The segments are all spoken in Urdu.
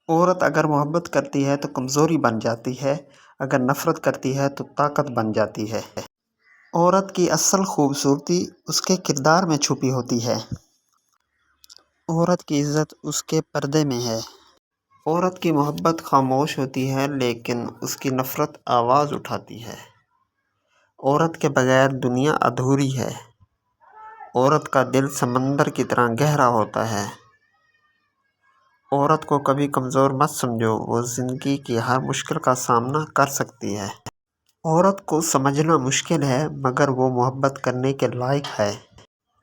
عورت اگر محبت کرتی ہے تو کمزوری بن جاتی ہے، اگر نفرت کرتی ہے تو طاقت بن جاتی ہے۔ عورت کی اصل خوبصورتی اس کے کردار میں چھپی ہوتی ہے۔ عورت کی عزت اس کے پردے میں ہے۔ عورت کی محبت خاموش ہوتی ہے لیکن اس کی نفرت آواز اٹھاتی ہے۔ عورت کے بغیر دنیا ادھوری ہے۔ عورت کا دل سمندر کی طرح گہرا ہوتا ہے۔ عورت کو کبھی کمزور مت سمجھو، وہ زندگی کی ہر مشکل کا سامنا کر سکتی ہے۔ عورت کو سمجھنا مشکل ہے مگر وہ محبت کرنے کے لائق ہے۔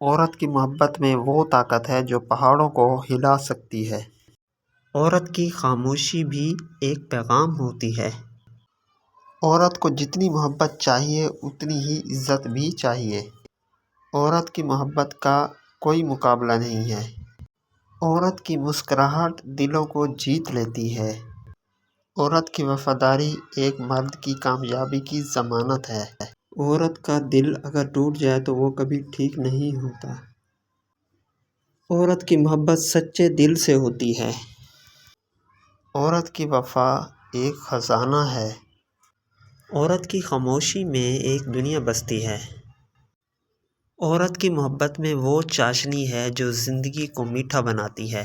عورت کی محبت میں وہ طاقت ہے جو پہاڑوں کو ہلا سکتی ہے۔ عورت کی خاموشی بھی ایک پیغام ہوتی ہے۔ عورت کو جتنی محبت چاہیے اتنی ہی عزت بھی چاہیے۔ عورت کی محبت کا کوئی مقابلہ نہیں ہے۔ عورت کی مسکراہٹ دلوں کو جیت لیتی ہے۔ عورت کی وفاداری ایک مرد کی کامیابی کی ضمانت ہے۔ عورت کا دل اگر ٹوٹ جائے تو وہ کبھی ٹھیک نہیں ہوتا۔ عورت کی محبت سچے دل سے ہوتی ہے۔ عورت کی وفا ایک خزانہ ہے۔ عورت کی خاموشی میں ایک دنیا بستی ہے۔ عورت کی محبت میں وہ چاشنی ہے جو زندگی کو میٹھا بناتی ہے۔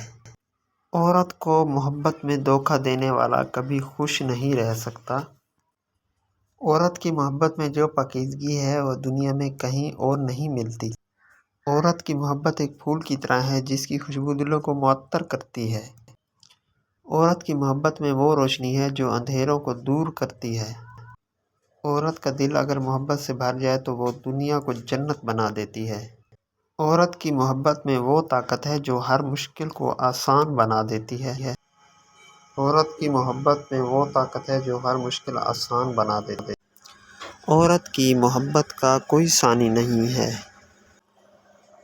عورت کو محبت میں دھوکہ دینے والا کبھی خوش نہیں رہ سکتا۔ عورت کی محبت میں جو پاکیزگی ہے وہ دنیا میں کہیں اور نہیں ملتی۔ عورت کی محبت ایک پھول کی طرح ہے جس کی خوشبو دلوں کو معطر کرتی ہے۔ عورت کی محبت میں وہ روشنی ہے جو اندھیروں کو دور کرتی ہے۔ عورت کا دل اگر محبت سے بھر جائے تو وہ دنیا کو جنت بنا دیتی ہے۔ عورت کی محبت میں وہ طاقت ہے جو ہر مشکل کو آسان بنا دیتی ہے۔ عورت کی محبت میں وہ طاقت ہے جو ہر مشکل آسان بنا دیتی ہے۔ عورت کی محبت کا کوئی ثانی نہیں ہے۔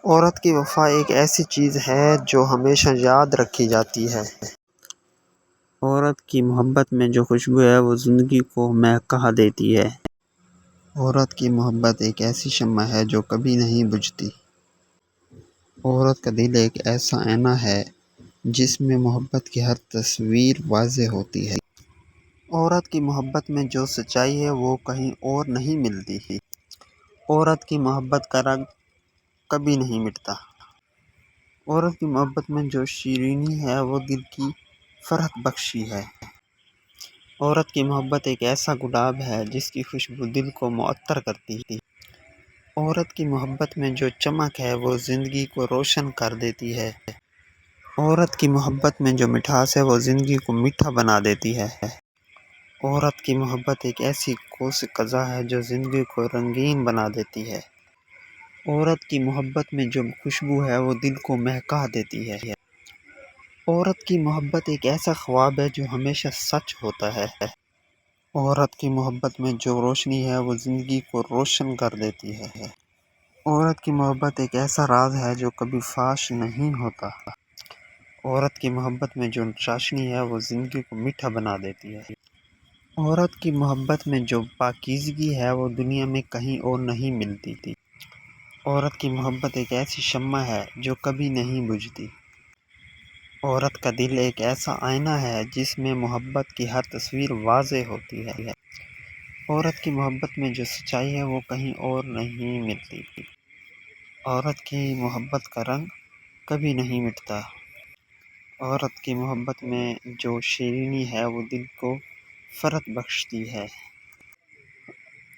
عورت کی وفا ایک ایسی چیز ہے جو ہمیشہ یاد رکھی جاتی ہے۔ عورت کی محبت میں جو خوشبو ہے وہ زندگی کو مہکا دیتی ہے۔ عورت کی محبت ایک ایسی شمع ہے جو کبھی نہیں بجھتی۔ عورت کا دل ایک ایسا آئینہ ہے جس میں محبت کی ہر تصویر واضح ہوتی ہے۔ عورت کی محبت میں جو سچائی ہے وہ کہیں اور نہیں ملتی۔ عورت کی محبت کا رنگ کبھی نہیں مٹتا۔ عورت کی محبت میں جو شیرینی ہے وہ دل کی فرحت بخشی ہے۔ عورت کی محبت ایک ایسا گلاب ہے جس کی خوشبو دل کو معطر کرتی ہے۔ عورت کی محبت میں جو چمک ہے وہ زندگی کو روشن کر دیتی ہے۔ عورت کی محبت میں جو مٹھاس ہے وہ زندگی کو میٹھا بنا دیتی ہے۔ عورت کی محبت ایک ایسی قوس قزح ہے جو زندگی کو رنگین بنا دیتی ہے۔ عورت کی محبت میں جو خوشبو ہے وہ دل کو مہکا دیتی ہے۔ عورت کی محبت ایک ایسا خواب ہے جو ہمیشہ سچ ہوتا ہے۔ عورت کی محبت میں جو روشنی ہے وہ زندگی کو روشن کر دیتی ہے۔ عورت کی محبت ایک ایسا راز ہے جو کبھی فاش نہیں ہوتا۔ عورت کی محبت میں جو چاشنی ہے وہ زندگی کو میٹھا بنا دیتی ہے۔ عورت کی محبت میں جو پاکیزگی ہے وہ دنیا میں کہیں اور نہیں ملتی۔ عورت کی محبت ایک ایسی شمع ہے جو کبھی نہیں بجھتی۔ عورت کا دل ایک ایسا آئینہ ہے جس میں محبت کی ہر تصویر واضح ہوتی ہے۔ عورت کی محبت میں جو سچائی ہے وہ کہیں اور نہیں ملتی۔ عورت کی محبت کا رنگ کبھی نہیں مٹتا۔ عورت کی محبت میں جو شیرینی ہے وہ دل کو فرحت بخشتی ہے۔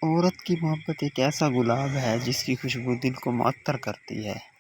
عورت کی محبت ایک ایسا گلاب ہے جس کی خوشبو دل کو معطر کرتی ہے۔